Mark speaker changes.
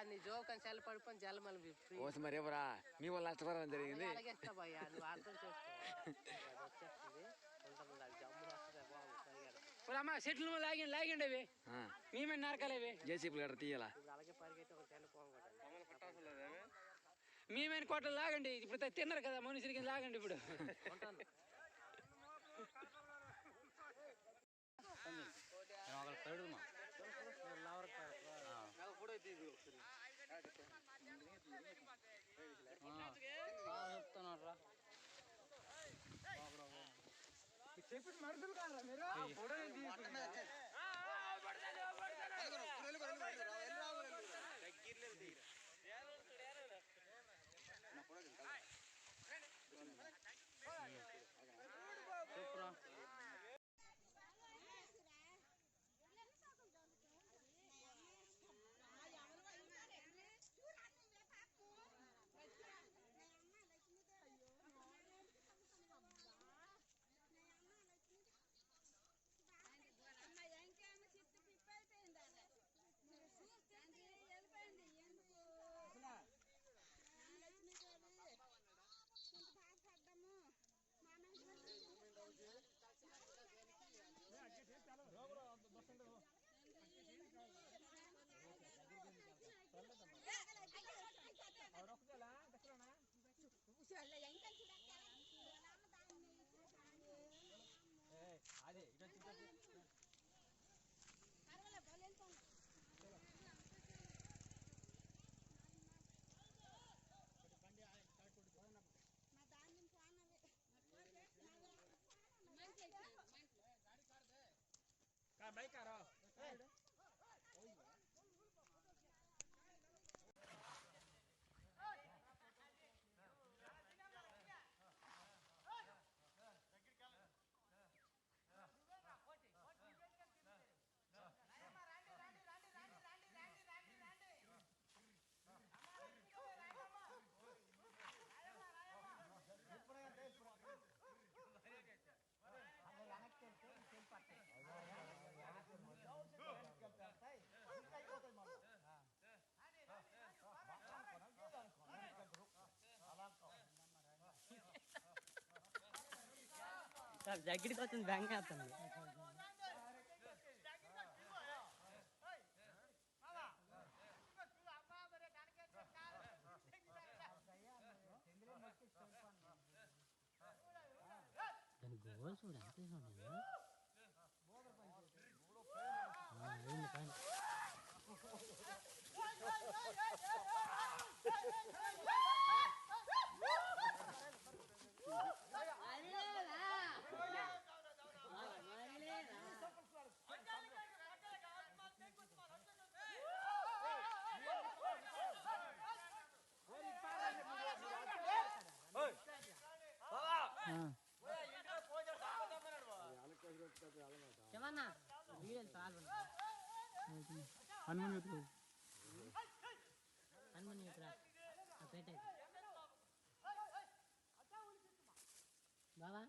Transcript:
Speaker 1: నీ జోకని సెల్ పడిపోయి జలమని
Speaker 2: ఓసి మరి ఎవరా మీ వాళ్ళు నష్టపరం జరిగింది
Speaker 1: అలాగేస్తా భయ్యా నువ్వు అర్థం చేసుకో
Speaker 3: అమ్మా చెట్లు లాగండి అవి మేమే నరకాలి
Speaker 2: జేసీపీలు గట్రా తీయాలా
Speaker 1: అలాగే పరిగెత్తి ఒక తెల్ల
Speaker 3: మేమైన కోటలు లాగండి ఇప్పుడు తిన్నారు కదా మనుషులకి లాగండి ఇప్పుడు
Speaker 1: చెప్తున్నారా
Speaker 3: చెప్పి మనుషులు కాదా మీరు అదే బైక్
Speaker 1: దగ్గరికి వచ్చింది బ్యాంక్ వేస్తుంది దాని గోల్ చూడు ఎంత చూడండి ఏమన్నా హనుమని పేట బాబా